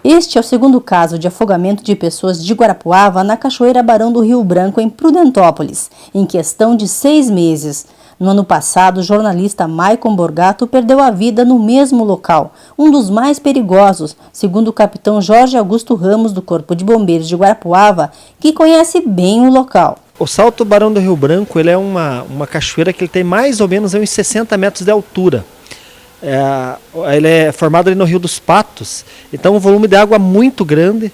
Este é o segundo caso de afogamento de pessoas de Guarapuava na Cachoeira Barão do Rio Branco, em Prudentópolis, em questão de 6 meses. No ano passado, o jornalista Maicon Borgato perdeu a vida no mesmo local, um dos mais perigosos, segundo o capitão Jorge Augusto Ramos, do Corpo de Bombeiros de Guarapuava, que conhece bem o local. O Salto Barão do Rio Branco ele é uma cachoeira que ele tem mais ou menos uns 60 metros de altura. Ele é formado ali no Rio dos Patos, então um volume de água muito grande,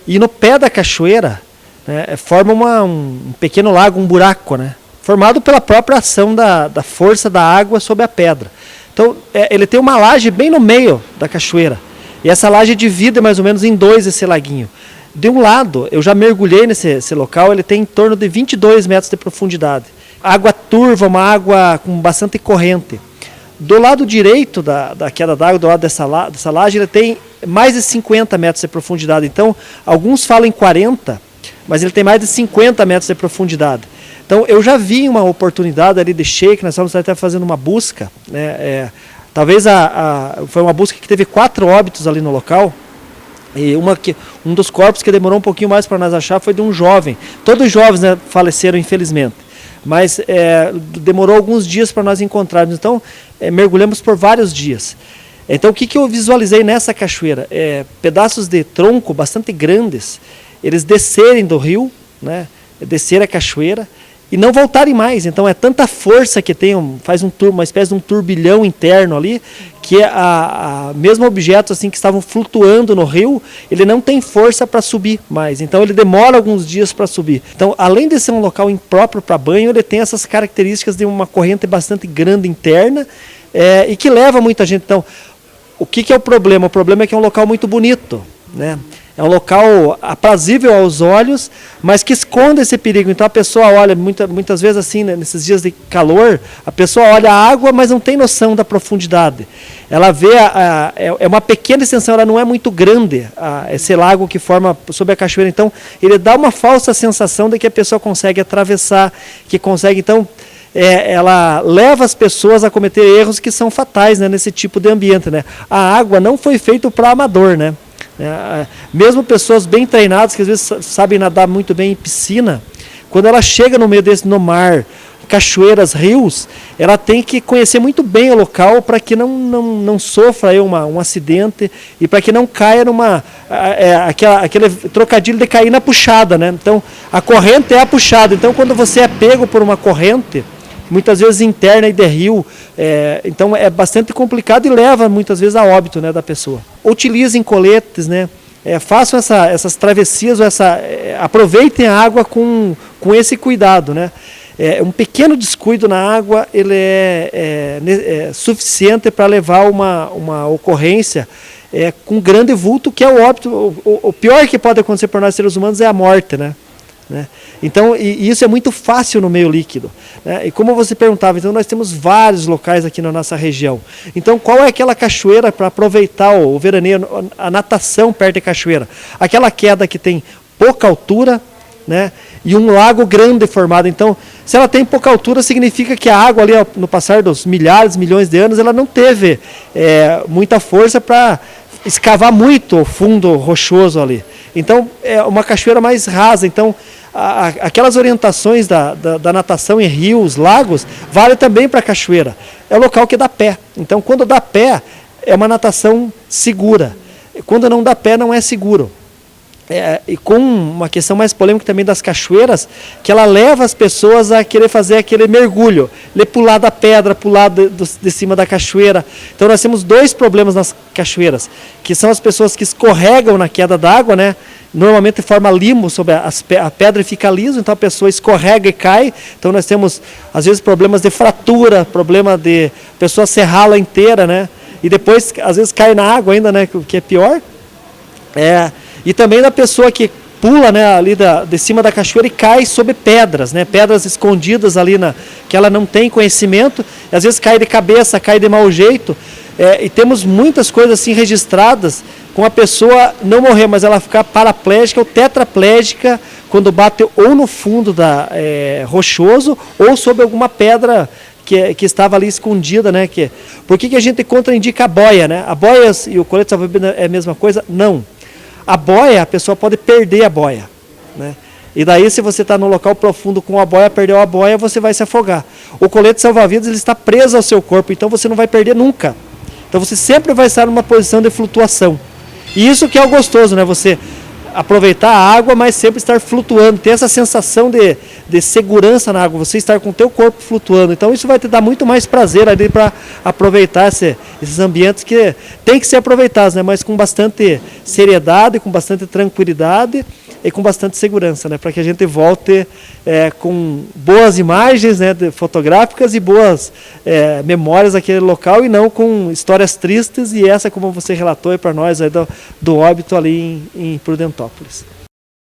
e no pé da cachoeira, né, forma um pequeno lago, um buraco, né, formado pela própria ação da força da água sobre a pedra. Então ele tem uma laje bem no meio da cachoeira, e essa laje divide mais ou menos em dois esse laguinho. De um lado, eu já mergulhei nesse local, ele tem em torno de 22 metros de profundidade. Água turva, uma água com bastante corrente. Do lado direito da queda d'água, do lado dessa laje, ele tem mais de 50 metros de profundidade. Então, alguns falam em 40, mas ele tem mais de 50 metros de profundidade. Então, eu já vi uma oportunidade ali de shake, nós estamos até fazendo uma busca, né? Talvez foi uma busca que teve 4 óbitos ali no local. E um dos corpos que demorou um pouquinho mais para nós achar foi de um jovem. Todos os jovens, né, faleceram, infelizmente. Mas demorou alguns dias para nós encontrarmos. Então, mergulhamos por vários dias. Então, o que eu visualizei nessa cachoeira? Pedaços de tronco bastante grandes, eles descerem do rio, né, descer a cachoeira e não voltarem mais. Então, é tanta força que tem, faz uma espécie de um turbilhão interno ali, que mesmo objetos assim que estavam flutuando no rio, ele não tem força para subir mais. Então ele demora alguns dias para subir. Então, além de ser um local impróprio para banho, ele tem essas características de uma corrente bastante grande interna e que leva muita gente. Então, o que é o problema? O problema é que é um local muito bonito, né? É um local aprazível aos olhos, mas que esconde esse perigo. Então a pessoa olha, muitas vezes assim, né, nesses dias de calor, a pessoa olha a água, mas não tem noção da profundidade. Ela vê, é uma pequena extensão, ela não é muito grande, esse lago que forma sob a cachoeira. Então ele dá uma falsa sensação de que a pessoa consegue atravessar, que consegue, então... ela leva as pessoas a cometer erros que são fatais, né, nesse tipo de ambiente, né? A água não foi feita para amador, né? Mesmo pessoas bem treinadas, que às vezes sabem nadar muito bem em piscina, quando ela chega no meio no mar, cachoeiras, rios, ela tem que conhecer muito bem o local para que não sofra aí um acidente e para que não caia aquele trocadilho de cair na puxada, né? Então, a corrente é a puxada. Então, quando você é pego por uma corrente, muitas vezes interna e de rio, então é bastante complicado e leva muitas vezes a óbito, né, da pessoa. Utilizem coletes, né, façam essas travessias, aproveitem a água com esse cuidado, né. Um pequeno descuido na água ele é suficiente para levar uma ocorrência com grande vulto, que é o óbito. O pior que pode acontecer para nós seres humanos é a morte, né. Então, e isso é muito fácil no meio líquido, né? E como você perguntava, então nós temos vários locais aqui na nossa região. Então, qual é aquela cachoeira para aproveitar o veraneio, a natação perto da cachoeira? Aquela queda que tem pouca altura, né? E um lago grande formado. Então, se ela tem pouca altura, significa que a água ali, no passar dos milhões de anos, ela não teve muita força para escavar muito o fundo rochoso ali. Então, é uma cachoeira mais rasa. Então, aquelas orientações da natação em rios, lagos, vale também para a cachoeira. É o local que dá pé. Então, quando dá pé, é uma natação segura. Quando não dá pé, não é seguro. E com uma questão mais polêmica também das cachoeiras, que ela leva as pessoas a querer fazer aquele mergulho, pular da pedra, pular de cima da cachoeira. Então nós temos 2 problemas nas cachoeiras, que são as pessoas que escorregam na queda d'água, né? Normalmente forma limo sobre a pedra e fica liso, então a pessoa escorrega e cai. Então nós temos, às vezes, problemas de fratura, problema de a pessoa se rala inteira, né? E depois, às vezes, cai na água ainda, né? Que é pior. E também da pessoa que pula, né, ali de cima da cachoeira e cai sobre pedras, né, pedras escondidas ali que ela não tem conhecimento, e às vezes cai de cabeça, cai de mau jeito, e temos muitas coisas assim registradas com a pessoa não morrer, mas ela ficar paraplégica ou tetraplégica quando bate ou no fundo rochoso ou sobre alguma pedra que estava ali escondida, né? Por que a gente contraindica a boia, né? A boia e o colete salva-vidas é a mesma coisa? Não. A boia, a pessoa pode perder a boia, né? E daí, se você está no local profundo com a boia, perdeu a boia, você vai se afogar. O colete salva-vidas ele está preso ao seu corpo, então você não vai perder nunca. Então você sempre vai estar numa posição de flutuação. E isso que é o gostoso, né? Você aproveitar a água, mas sempre estar flutuando, ter essa sensação de segurança na água, você estar com o teu corpo flutuando. Então isso vai te dar muito mais prazer ali para aproveitar esses ambientes que tem que ser aproveitados, né? Mas com bastante seriedade, com bastante tranquilidade e com bastante segurança, né? Para que a gente volte com boas imagens, né, fotográficas e boas memórias daquele local e não com histórias tristes e essa, como você relatou para nós, do óbito ali em Prudentópolis.